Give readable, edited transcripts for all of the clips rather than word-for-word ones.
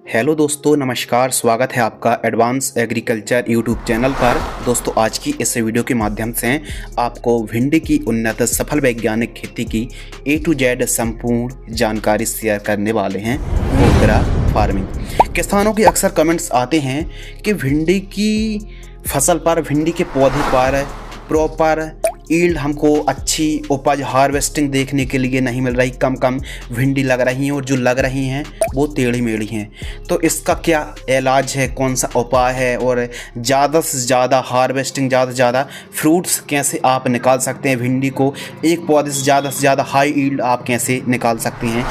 Hello दोस्तों, नमस्कार। स्वागत है आपका एडवांस एग्रीकल्चर यूट्यूब चैनल पर। दोस्तों, आज की इस वीडियो के माध्यम से आपको भिंडी की उन्नत सफल वैज्ञानिक खेती की A to Z संपूर्ण जानकारी शेयर करने वाले हैं। ओकरा फार्मिंग। किसानों के अक्सर कमेंट्स आते हैं कि भिंडी की फसल पर, भिंडी के पौधे पर प्रॉपर ईल्ड हमको अच्छी उपज हार्वेस्टिंग देखने के लिए नहीं मिल रही। कम कम भिंडी लग रही हैं और जो लग रही हैं वो टेढ़ी मेढ़ी हैं। तो इसका क्या इलाज है, कौन सा उपाय है और ज़्यादा से ज़्यादा हार्वेस्टिंग, ज़्यादा से ज़्यादा फ्रूट्स कैसे आप निकाल सकते हैं, भिंडी को एक पौधे से ज़्यादा हाई ईल्ड आप कैसे निकाल सकते हैं।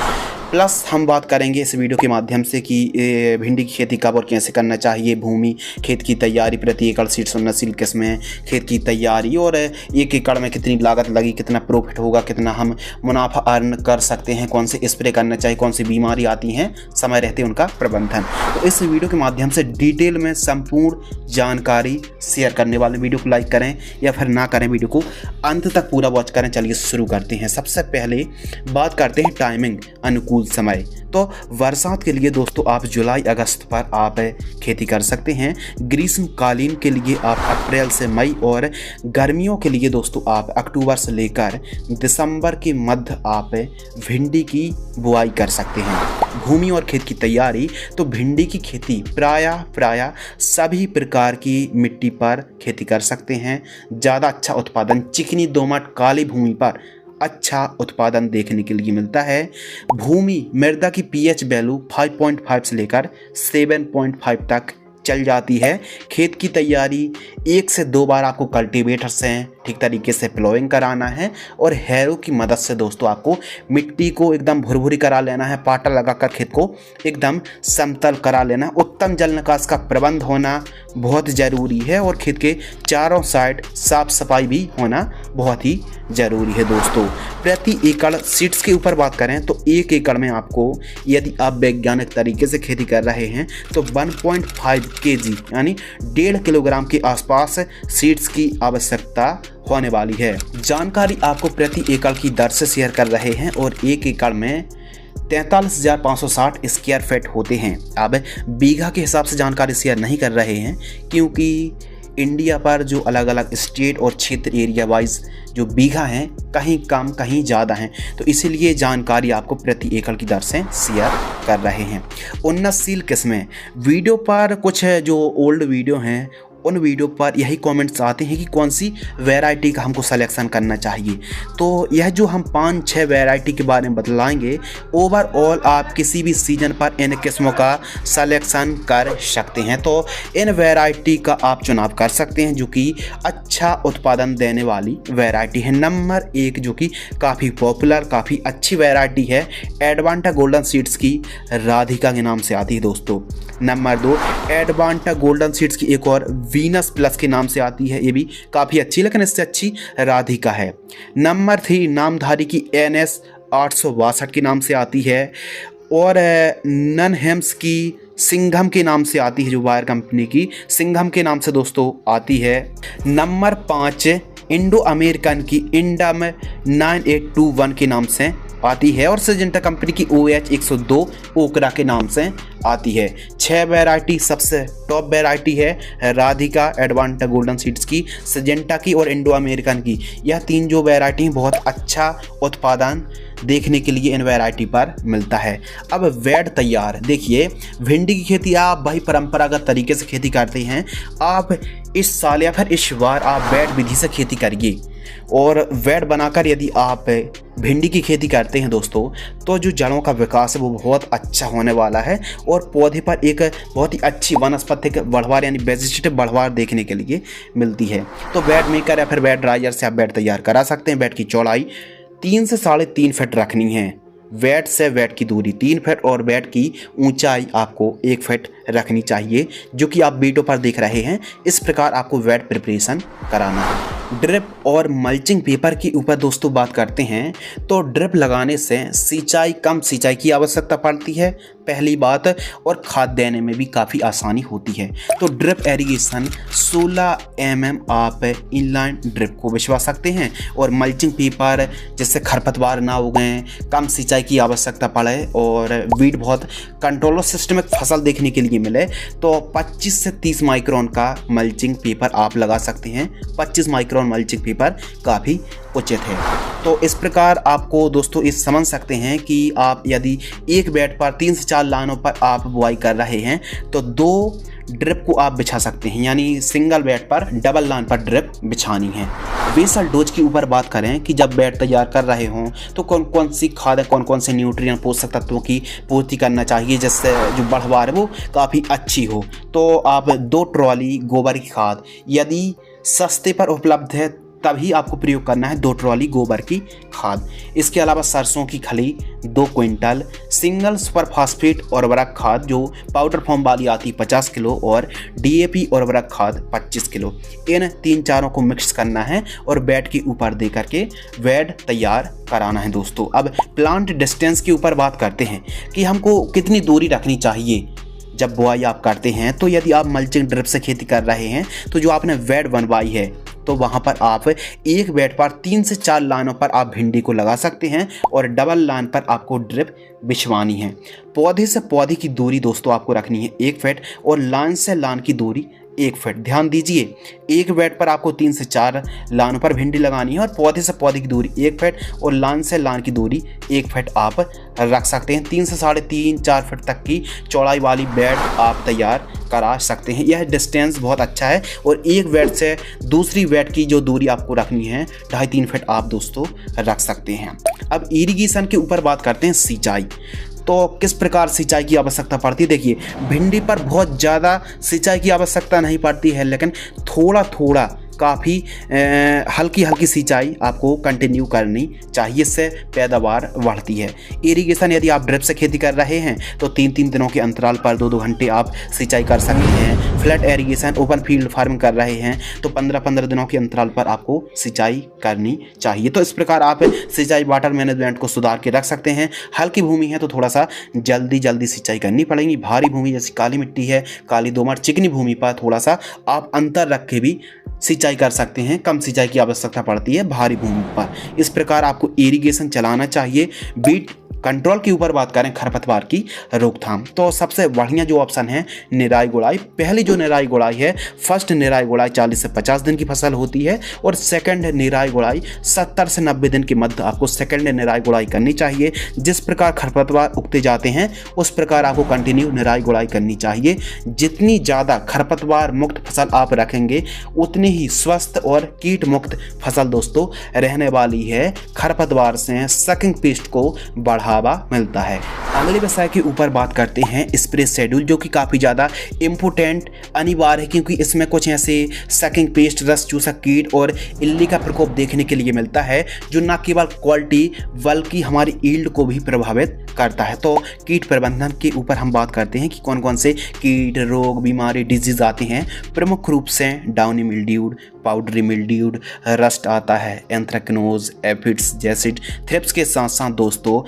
प्लस हम बात करेंगे इस वीडियो के माध्यम से कि भिंडी की खेती कब और कैसे करना चाहिए, भूमि, खेत की तैयारी, प्रति एकड़ सीड्स उन्नतशील किस्में, खेत की तैयारी और एक एकड़ में कितनी लागत लगी, कितना प्रॉफिट होगा, कितना हम मुनाफा अर्न कर सकते हैं, कौन से स्प्रे करना चाहिए, कौन सी बीमारी आती हैं, समय रहते उनका प्रबंधन। तो इस वीडियो के माध्यम से डिटेल में संपूर्ण जानकारी शेयर करने वाले। वीडियो को लाइक करें या फिर ना करें, वीडियो को अंत तक पूरा वॉच करें। चलिए शुरू करते हैं। सबसे पहले बात करते हैं टाइमिंग, अनुकूल समय। तो बरसात के लिए दोस्तों आप जुलाई अगस्त पर आप खेती कर सकते हैं। ग्रीष्मकालीन के लिए आप अप्रैल से मई और गर्मियों के लिए दोस्तों आप अक्टूबर से लेकर दिसंबर के मध्य आप भिंडी की बुआई कर सकते हैं। भूमि और खेत की तैयारी, तो भिंडी की खेती प्रायः सभी प्रकार की मिट्टी पर खेती कर सकते हैं। ज़्यादा अच्छा उत्पादन चिकनी, दोमट, काली भूमि पर अच्छा उत्पादन देखने के लिए मिलता है। भूमि मृदा की pH वैल्यू 5.5 से लेकर 7.5 तक चल जाती है। खेत की तैयारी 1 से 2 बार आपको कल्टीवेटर से ठीक तरीके से प्लोइंग कराना है और हैरो की मदद से दोस्तों आपको मिट्टी को एकदम भुरभुरी करा लेना है। पाटा लगाकर खेत को एकदम समतल करा लेना। उत्तम जल निकास का प्रबंध होना बहुत ज़रूरी है और खेत के चारों साइड साफ सफाई भी होना बहुत ही ज़रूरी है दोस्तों। प्रति एकड़ सीड्स के ऊपर बात करें तो 1 एकड़ में आपको, यदि आप वैज्ञानिक तरीके से खेती कर रहे हैं तो 1.5 kg यानी 1.5 किलोग्राम के आसपास सीड्स की आवश्यकता होने वाली है। जानकारी आपको प्रति एकड़ की दर से शेयर कर रहे हैं और 1 एकड़ में 43,560 स्क्वायर फीट होते हैं। अब बीघा के हिसाब से जानकारी शेयर नहीं कर रहे हैं क्योंकि इंडिया पर जो अलग अलग स्टेट और क्षेत्र एरिया वाइज जो बीघा हैं, कहीं कम कहीं ज़्यादा हैं, तो इसीलिए जानकारी आपको प्रति एकड़ की दर से शेयर कर रहे हैं। उन्नतशील किस्में, वीडियो पर कुछ जो ओल्ड वीडियो हैं उन वीडियो पर यही कमेंट्स आते हैं कि कौन सी वैरायटी का हमको सिलेक्शन करना चाहिए। तो यह जो हम 5-6 वैरायटी के बारे में बतलाएंगे, ओवरऑल आप किसी भी सीजन पर इन किस्मों का सिलेक्शन कर सकते हैं। तो इन वैरायटी का आप चुनाव कर सकते हैं जो कि अच्छा उत्पादन देने वाली वैरायटी है। नंबर 1 जो कि काफ़ी पॉपुलर, काफ़ी अच्छी वैरायटी है, एडवांटा गोल्डन सीड्स की राधिका के नाम से आती है दोस्तों। नंबर 2 एडवांटा गोल्डन सीड्स की एक और वीनस प्लस के नाम से आती है, ये भी काफ़ी अच्छी, लेकिन इससे अच्छी राधिका है। नंबर 3 नामधारी की NS 862 के नाम से आती है और ननहेम्स की सिंघम के नाम से आती है, जो वायर कंपनी की सिंघम के नाम से दोस्तों आती है। नंबर 5 इंडो अमेरिकन की इंडम 9821 के नाम से आती है और सिजेंटा कंपनी की OH 102 ओकरा के नाम से आती है। 6 वैरायटी सबसे टॉप वैरायटी है राधिका, एडवांटा गोल्डन सीड्स की, सिजेंटा की और इंडो अमेरिकन की। यह 3 जो वैरायटी बहुत अच्छा उत्पादन देखने के लिए इन वैरायटी पर मिलता है। अब वेड तैयार, देखिए भिंडी की खेती आप भाई परंपरागत तरीके से खेती करते हैं, आप इस साल या फिर इस बार आप वेड विधि से खेती करिए और वेड बनाकर यदि आप भिंडी की खेती करते हैं दोस्तों, तो जो जड़ों का विकास है वो बहुत अच्छा होने वाला है और पौधे पर एक बहुत ही अच्छी वनस्पतिक बढ़वार यानी वेजिटेटिव बढ़वार देखने के लिए मिलती है। तो बेड मेकर या फिर बेड ड्रायर से आप बेड तैयार करा सकते हैं। बेड की चौड़ाई 3 से 3.5 फीट रखनी है, बेड से बेड की दूरी 3 फीट और बेड की ऊंचाई आपको 1 फीट रखनी चाहिए, जो कि आप वीडियो पर देख रहे हैं। इस प्रकार आपको वेट प्रिपरेशन कराना है। ड्रिप और मल्चिंग पेपर के ऊपर दोस्तों बात करते हैं तो ड्रिप लगाने से कम सिंचाई की आवश्यकता पड़ती है, पहली बात, और खाद देने में भी काफ़ी आसानी होती है। तो ड्रिप एरीगेशन 16 mm आप इनलाइन ड्रिप को बिछवा सकते हैं। और मल्चिंग पेपर जिससे खरपतवार ना उगें, कम सिंचाई की आवश्यकता पड़े और वीड बहुत कंट्रोल सिस्टमिक फसल देखने के लिए मिले तो 25 से 30 माइक्रोन का मल्चिंग पेपर आप लगा सकते हैं। 25 माइक्रोन मल्चिंग पेपर काफ़ी उचित है। तो इस प्रकार आपको दोस्तों इस समझ सकते हैं कि आप यदि एक बेड पर 3 से 4 लाइनों पर आप बुआई कर रहे हैं तो 2 ड्रिप को आप बिछा सकते हैं, यानी सिंगल बेड पर डबल लाइन पर ड्रिप बिछानी है। बेसल डोज के ऊपर बात करें कि जब बेड तैयार कर रहे हों तो कौन कौन सी खाद, कौन कौन से न्यूट्रिएंट, पोषक तत्वों की पूर्ति करना चाहिए जिससे जो बढ़वार है वो काफ़ी अच्छी हो। तो आप 2 ट्रॉली गोबर की खाद यदि सस्ते पर उपलब्ध है तभी आपको प्रयोग करना है 2 ट्रॉली गोबर की खाद। इसके अलावा सरसों की खली 2 क्विंटल, सिंगल सुपर फास्फेट उर्वरक खाद जो पाउडर फॉर्म वाली आती 50 किलो और DAP उर्वरक खाद 25 किलो। इन 3-4 को मिक्स करना है और बेड के ऊपर दे करके बेड तैयार कराना है दोस्तों। अब प्लांट डिस्टेंस के ऊपर बात करते हैं कि हमको कितनी दूरी रखनी चाहिए जब बुआई आप करते हैं। तो यदि आप मल्चिंग ड्रिप से खेती कर रहे हैं तो जो आपने बेड बनवाई है तो वहाँ पर आप एक बेड पर 3 से 4 लाइनों पर आप भिंडी को लगा सकते हैं और डबल लाइन पर आपको ड्रिप बिछवानी है। पौधे से पौधे की दूरी दोस्तों आपको रखनी है 1 फीट और लाइन से लाइन की दूरी 1 फीट। ध्यान दीजिए, एक बेड पर आपको 3 से 4 लाइनों पर भिंडी लगानी है और पौधे से पौधे की दूरी 1 फीट और लाइन से लाइन की दूरी 1 फीट आप रख सकते हैं। 3 से 3.5-4 फीट तक की चौड़ाई वाली बेड आप तैयार करा सकते हैं। यह डिस्टेंस बहुत अच्छा है और एक बेड से दूसरी बेड की जो दूरी आपको रखनी है 2.5-3 फीट आप दोस्तों रख सकते हैं। अब इरिगेशन के ऊपर बात करते हैं सिंचाई। तो किस प्रकार सिंचाई की आवश्यकता पड़ती है? देखिए, भिंडी पर बहुत ज़्यादा सिंचाई की आवश्यकता नहीं पड़ती है, लेकिन थोड़ा थोड़ा काफ़ी हल्की हल्की सिंचाई आपको कंटिन्यू करनी चाहिए, इससे पैदावार बढ़ती है। इरिगेशन यदि आप ड्रिप से खेती कर रहे हैं तो 3-3 दिनों के अंतराल पर 2-2 घंटे आप सिंचाई कर सकते हैं। Flat irrigation open field farming कर रहे हैं तो 15-15 दिनों के अंतराल पर आपको सिंचाई करनी चाहिए। तो इस प्रकार आप सिंचाई वाटर मैनेजमेंट को सुधार के रख सकते हैं। हल्की भूमि है तो थोड़ा सा जल्दी सिंचाई करनी पड़ेगी। भारी भूमि जैसे काली मिट्टी है, काली दोमट, चिकनी भूमि पर थोड़ा सा आप अंतर रख के भी सिंचाई कर सकते हैं। कम सिंचाई की आवश्यकता पड़ती है भारी भूमि पर। इस प्रकार आपको इरिगेशन चलाना चाहिए। बीट कंट्रोल के ऊपर बात करें, खरपतवार की रोकथाम, तो सबसे बढ़िया जो ऑप्शन है निराई गुड़ाई। पहली जो निराई गुड़ाई है, फर्स्ट निराई गुड़ाई 40 से 50 दिन की फसल होती है और सेकंड निराई गुड़ाई 70 से 90 दिन के मध्य आपको सेकंड निराई गुड़ाई करनी चाहिए। जिस प्रकार खरपतवार उगते जाते हैं उस प्रकार आपको कंटिन्यू निराई गुड़ाई करनी चाहिए। जितनी ज़्यादा खरपतवार मुक्त फसल आप रखेंगे उतनी ही स्वस्थ और कीट मुक्त फसल दोस्तों रहने वाली है। खरपतवार से सकिंग पेस्ट को बढ़ावा मिलता है। अगले विषय के ऊपर बात करते हैं स्प्रे शेड्यूल, जो कि काफ़ी ज़्यादा इम्पोर्टेंट अनिवार्य है, क्योंकि इसमें कुछ ऐसे सकिंग पेस्ट, रस चूसक कीट और इल्ली का प्रकोप देखने के लिए मिलता है जो न केवल क्वालिटी बल्कि हमारी ईल्ड को भी प्रभावित करता है। तो कीट प्रबंधन के ऊपर हम बात करते हैं कि कौन कौन से कीट, रोग, बीमारी, डिजीज आते हैं। प्रमुख रूप से downy mildew, powdery mildew, rust आता है, एंथ्रेक्नोज, एफिड्स जैसे थ्रिप्स के साथ साथ दोस्तों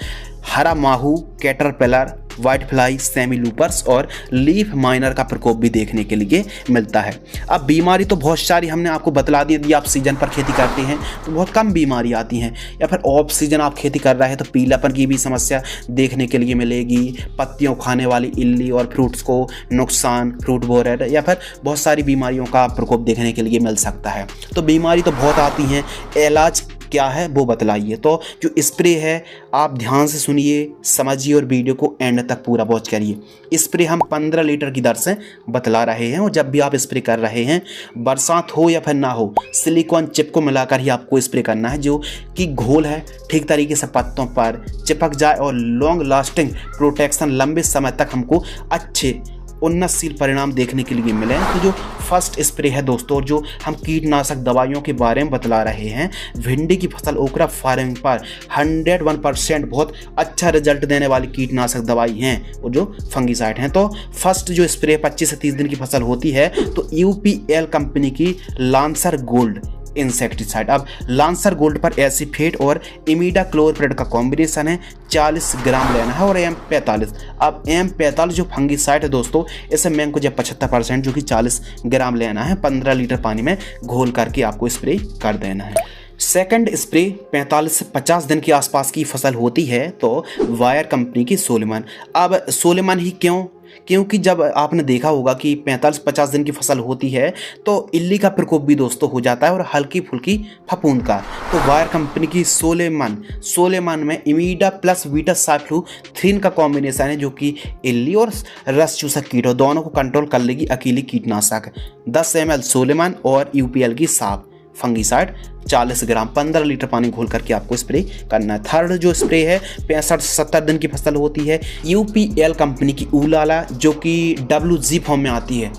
हरा माहू, कैटरपिलर, व्हाइट फ्लाई, सेमी लूपर्स और लीफ माइनर का प्रकोप भी देखने के लिए मिलता है। अब बीमारी तो बहुत सारी हमने आपको बतला दी। यदि आप सीजन पर खेती करते हैं तो बहुत कम बीमारी आती हैं, या फिर ऑफ सीजन आप खेती कर रहे हैं तो पीलापन की भी समस्या देखने के लिए मिलेगी। पत्तियों खाने वाली इल्ली और फ्रूट्स को नुकसान, फ्रूट बोरर या फिर बहुत सारी बीमारियों का प्रकोप देखने के लिए मिल सकता है। तो बीमारी तो बहुत आती हैं, इलाज क्या है वो बतलाइए। तो जो स्प्रे है आप ध्यान से सुनिए, समझिए और वीडियो को एंड तक पूरा वॉच करिए। स्प्रे हम 15 लीटर की दर से बतला रहे हैं और जब भी आप स्प्रे कर रहे हैं, बरसात हो या फिर ना हो, सिलिकॉन चिप को मिलाकर ही आपको स्प्रे करना है, जो कि घोल है ठीक तरीके से पत्तों पर चिपक जाए और लॉन्ग लास्टिंग प्रोटेक्शन लंबे समय तक हमको अच्छे उन्नतशील परिणाम देखने के लिए मिले हैं। तो जो फर्स्ट स्प्रे है दोस्तों, जो हम कीटनाशक दवाइयों के बारे में बतला रहे हैं, भिंडी की फसल ओकरा फार्मिंग पर 101% बहुत अच्छा रिजल्ट देने वाली कीटनाशक दवाई हैं और जो फंगीसाइड हैं। तो फर्स्ट जो स्प्रे 25 से 30 दिन की फसल होती है तो यूपीएल कंपनी की लांसर गोल्ड इंसेक्टिसाइड। अब लांसर गोल्ड पर एसीफेट और इमिडाक्लोरप्रिड का कॉम्बिनेशन है, 40 ग्राम लेना है और M45। अब M45 जो फंगीसाइड है दोस्तों, इसे मैंकोजेब 75% जो कि 40 ग्राम लेना है, 15 लीटर पानी में घोल करके आपको स्प्रे कर देना है। सेकंड स्प्रे 45 से 50 दिन के आसपास की फसल होती है तो वायर कंपनी की सोलेमन। अब सोलेमन ही क्यों? क्योंकि जब आपने देखा होगा कि 45-50 दिन की फसल होती है तो इल्ली का प्रकोप भी दोस्तों हो जाता है और हल्की फुल्की फफूंद का। तो वायर कंपनी की सोलेमन में इमीडा प्लस वीटासाइक्लोथ्रिन का कॉम्बिनेशन है, जो कि इल्ली और रस चूसक कीट दोनों को कंट्रोल कर लेगी अकेली कीटनाशक। 10 ml सोलेमन और यूपीएल की साफ फंगीसाइड 40 ग्राम 15 लीटर पानी घोल करके आपको स्प्रे करना है। थर्ड जो स्प्रे है 65 से 70 दिन की फसल होती है, यूपीएल कंपनी की ऊलाला, जो कि WG फॉर्म में आती है,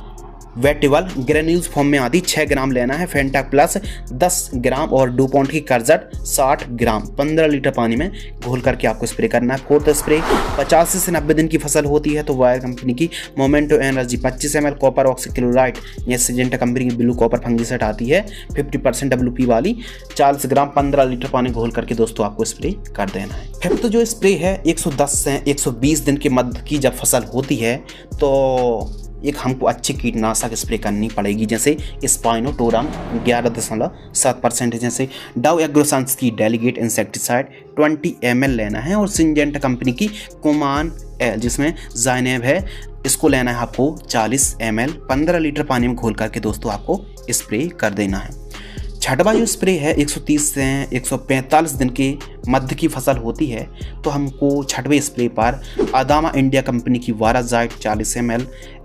वेटेबल ग्रेन्यूल्स फॉर्म में आती, 6 ग्राम लेना है। फेंटाक प्लस 10 ग्राम और डुपॉन्ट की कर्जट 60 ग्राम 15 लीटर पानी में घोल करके आपको स्प्रे करना है। फोर्थ स्प्रे 50 से 90 दिन की फसल होती है तो वायर कंपनी की memento energy 25 ml copper oxychloride या सिजेंटा कंपनी की ब्लू कॉपर फंगीसाइड आती है 50% WP वाली, 40 ग्राम 15 लीटर पानी घोल करके दोस्तों आपको स्प्रे कर देना है। फिफ्थ जो स्प्रे है 110 से 120 दिन के मध्य की जब फसल होती है तो एक हमको अच्छी कीटनाशक स्प्रे करनी पड़ेगी, जैसे स्पाइनोटोरम 11.7% जैसे डव एग्रोसंस की डेलीगेट इंसेक्टिसाइड 20 ml लेना है और सिंजेंटा कंपनी की कुमान एल जिसमें जाइनेब है, इसको लेना है आपको 40 ml 15 लीटर पानी में घोल करके दोस्तों आपको स्प्रे कर देना है। छठवां जो स्प्रे है 130 से 145 दिन के मध्य की फसल होती है तो हमको छठवें स्प्रे पर अदामा इंडिया कंपनी की वाराजाइट 40 ml,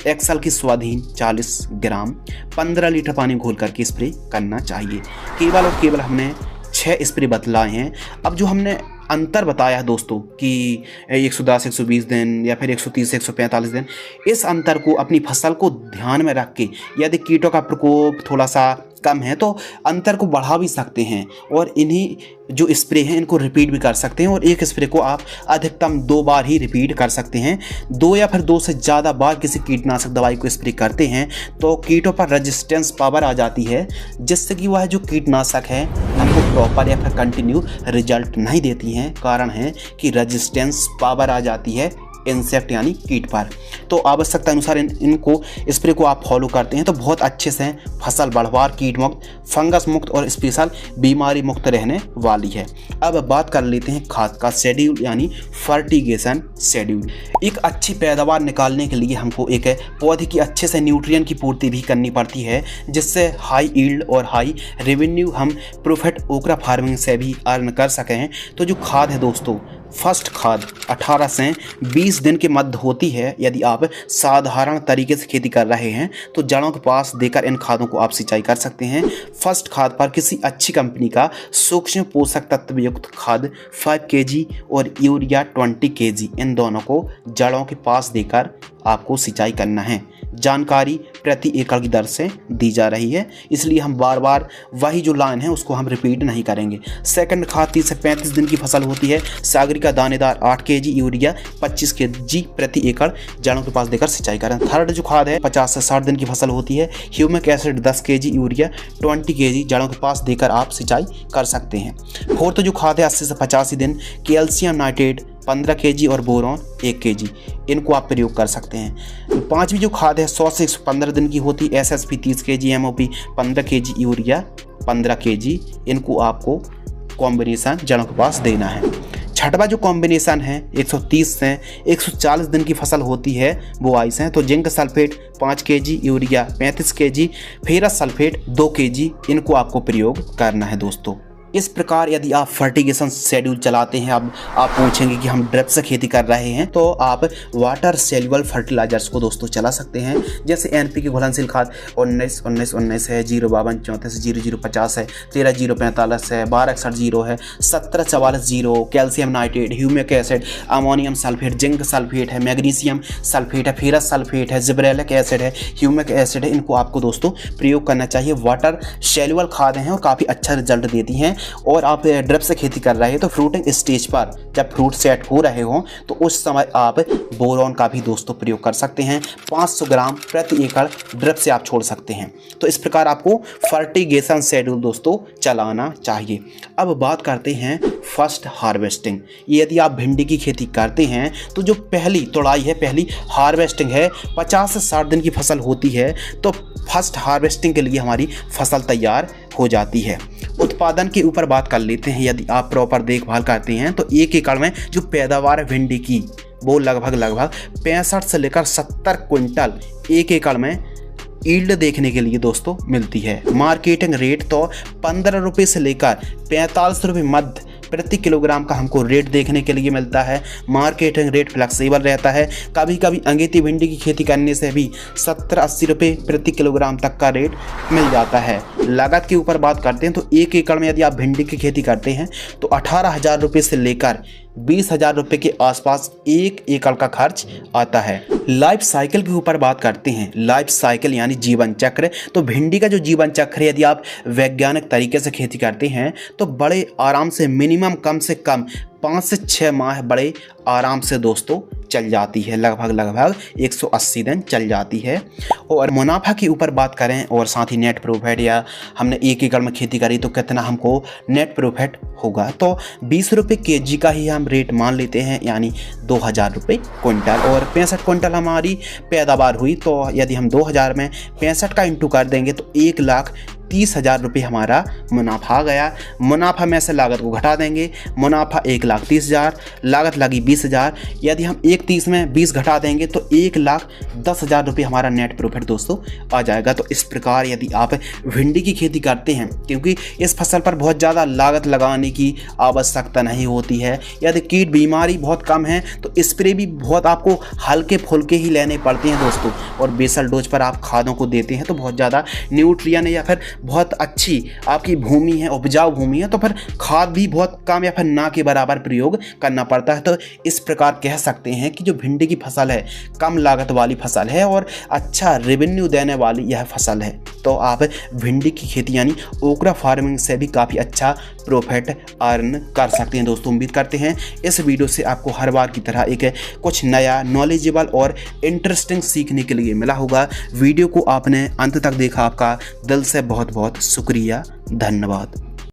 एक्सल की स्वाधीन 40 ग्राम 15 लीटर पानी घोल करके स्प्रे करना चाहिए। केवल और केवल हमने 6 स्प्रे बतलाए हैं। अब जो हमने अंतर बताया है दोस्तों कि 110-120 दिन या फिर 130-145 दिन, इस अंतर को अपनी फसल को ध्यान में रख के यदि कीटों का प्रकोप थोड़ा सा कम है तो अंतर को बढ़ा भी सकते हैं और इन्हीं जो स्प्रे हैं इनको रिपीट भी कर सकते हैं और एक स्प्रे को आप अधिकतम 2 बार ही रिपीट कर सकते हैं। 2 या फिर 2 से ज़्यादा बार किसी कीटनाशक दवाई को स्प्रे करते हैं तो कीटों पर रेजिस्टेंस पावर आ जाती है, जिससे कि वह जो कीटनाशक है हमको प्रॉपर या फिर कंटिन्यू रिजल्ट नहीं देती हैं। कारण है कि रेजिस्टेंस पावर आ जाती है इंसेक्ट यानी कीट पर। तो आवश्यकता अनुसार इनको स्प्रे को आप फॉलो करते हैं तो बहुत अच्छे से फसल बढ़वार, कीट मुक्त, फंगस मुक्त और स्पेशल बीमारी मुक्त रहने वाली है। अब बात कर लेते हैं खाद का शेड्यूल यानी फर्टिगेशन शेड्यूल। एक अच्छी पैदावार निकालने के लिए हमको एक पौधे की अच्छे से न्यूट्रिएंट की पूर्ति भी करनी पड़ती है, जिससे हाई यील्ड और हाई रेवेन्यू हम प्रॉफिट ओकरा फार्मिंग से भी अर्न कर सकें। तो जो खाद है दोस्तों, फर्स्ट खाद 18 से 20 दिन के मध्य होती है। यदि आप साधारण तरीके से खेती कर रहे हैं तो जड़ों के पास देकर इन खादों को आप सिंचाई कर सकते हैं। फर्स्ट खाद पर किसी अच्छी कंपनी का सूक्ष्म पोषक तत्व युक्त खाद 5 kg और यूरिया 20 kg, इन दोनों को जड़ों के पास देकर आपको सिंचाई करना है। जानकारी प्रति एकड़ की दर से दी जा रही है, इसलिए हम बार बार वही जो लाइन है उसको हम रिपीट नहीं करेंगे। सेकंड खाद 30 से 35 दिन की फसल होती है। सागरिका दानेदार 8 kg यूरिया 25 kg प्रति एकड़ जड़ों के पास देकर सिंचाई करें। थर्ड जो खाद है 50 से 60 दिन की फसल होती है। Humic acid 10 kg urea 20 kg जड़ों के पास देकर आप सिंचाई कर सकते हैं। फोर्थ जो खाद है 80 से 85 दिन, कैल्शियम नाइट्रेट 15 kg और बोरॉन 1 kg, इनको आप प्रयोग कर सकते हैं। पांचवी जो खाद है 100 से 115 दिन की होती है। SSP 30 kg, MOP 15 kg, urea 15 kg, इनको आपको कॉम्बिनेशन जड़ों के पास देना है। छठवा जो कॉम्बिनेशन है 130 से 140 दिन की फसल होती है वो आइस है। तो zinc sulphate 5 kg, urea 35 kg, ferrous sulphate 2 kg, इनको आपको प्रयोग करना है दोस्तों। इस प्रकार यदि आप फर्टिगेशन शेड्यूल चलाते हैं, अब आप पूछेंगे कि हम ड्रिप से खेती कर रहे हैं, तो आप वाटर सेल्युबल फर्टिलाइजर्स को दोस्तों चला सकते हैं। जैसे NPK घुलनशील खाद 19-19-19 है, 052-34-0050 है, 13-045 है, 12-61-0 है, 17-44-0, calcium nitrate, humic acid, ammonium sulphate, zinc sulphate है, मैग्नीशियम सल्फेट है, फेरस सल्फेट है, जिब्रेलिक एसिड है, ह्यूमिक एसिड है। इनको आपको दोस्तों प्रयोग करना चाहिए। वाटर सेल्युबल खाद हैं और काफ़ी अच्छा रिजल्ट देती हैं। और आप ड्रिप से खेती कर रहे हैं तो फ्रूटिंग स्टेज पर जब फ्रूट सेट हो रहे हों तो उस समय आप बोरॉन का भी दोस्तों प्रयोग कर सकते हैं। 500 ग्राम प्रति एकड़ ड्रिप से आप छोड़ सकते हैं। तो इस प्रकार आपको फर्टिगेशन शेड्यूल दोस्तों चलाना चाहिए। अब बात करते हैं फर्स्ट हार्वेस्टिंग। यदि आप भिंडी की खेती करते हैं तो जो पहली तोड़ाई है, पहली हार्वेस्टिंग है, 50 से 60 दिन की फसल होती है, तो फर्स्ट हार्वेस्टिंग के लिए हमारी फसल तैयार हो जाती है। उत्पादन के ऊपर बात कर लेते हैं। यदि आप प्रॉपर देखभाल करते हैं तो 1 एकड़ में जो पैदावार है भिंडी की वो लगभग 65 से लेकर 70 क्विंटल 1 एकड़ में ईल्ड देखने के लिए दोस्तों मिलती है। मार्केटिंग रेट तो 15 रुपये से लेकर 45 रुपये मध्य प्रति किलोग्राम का हमको रेट देखने के लिए मिलता है। मार्केटिंग रेट फ्लेक्सिबल रहता है। कभी कभी अंगेती भिंडी की खेती करने से भी 70-80 रुपये प्रति किलोग्राम तक का रेट मिल जाता है। लागत के ऊपर बात करते हैं तो 1 एकड़ में यदि आप भिंडी की खेती करते हैं तो 18,000 रुपये से लेकर 20,000 रुपये के आसपास 1 एकड़ का खर्च आता है। लाइफ साइकिल के ऊपर बात करते हैं। लाइफ साइकिल यानी जीवन चक्र। तो भिंडी का जो जीवन चक्र है, यदि आप वैज्ञानिक तरीके से खेती करते हैं तो बड़े आराम से मिनिमम कम से कम 5 से 6 माह बड़े आराम से दोस्तों चल जाती है। लगभग 180 दिन चल जाती है। और मुनाफा के ऊपर बात करें और साथ ही नेट प्रॉफिट, या हमने 1 एकड़ में खेती करी तो कितना हमको नेट प्रॉफिट होगा, तो 20 रुपये kg का ही हम रेट मान लेते हैं, यानी 2,000 रुपये क्विंटल। और 65 क्विंटल हमारी पैदावार हुई तो यदि हम 2,000 में 65 का इंटू कर देंगे तो 1,30,000 रुपये हमारा मुनाफा आ गया। मुनाफा में से लागत को घटा देंगे, मुनाफा 1,30,000, लागत लगी 20,000। यदि हम 1,30 में 20 घटा देंगे तो 1,10,000 रुपये हमारा नेट प्रॉफिट दोस्तों आ जाएगा। तो इस प्रकार यदि आप भिंडी की खेती करते हैं, क्योंकि इस फसल पर बहुत ज़्यादा लागत लगाने की आवश्यकता नहीं होती है। यदि कीट बीमारी बहुत कम है तो स्प्रे भी बहुत आपको हल्के फुल्के ही लेने पड़ते हैं दोस्तों। और बेसल डोज पर आप खादों को देते हैं तो बहुत ज़्यादा न्यूट्रिएंट या फिर बहुत अच्छी आपकी भूमि है, उपजाऊ भूमि है, तो फिर खाद भी बहुत कम या फिर ना के बराबर प्रयोग करना पड़ता है। तो इस प्रकार कह सकते हैं कि जो भिंडी की फसल है कम लागत वाली फसल है और अच्छा रेवेन्यू देने वाली यह फसल है। तो आप भिंडी की खेती यानी ओकरा फार्मिंग से भी काफ़ी अच्छा प्रॉफिट अर्न कर सकते हैं दोस्तों। उम्मीद करते हैं इस वीडियो से आपको हर बार की तरह एक कुछ नया नॉलेजेबल और इंटरेस्टिंग सीखने के लिए मिला होगा। वीडियो को आपने अंत तक देखा, आपका दिल से बहुत बहुत शुक्रिया, धन्यवाद।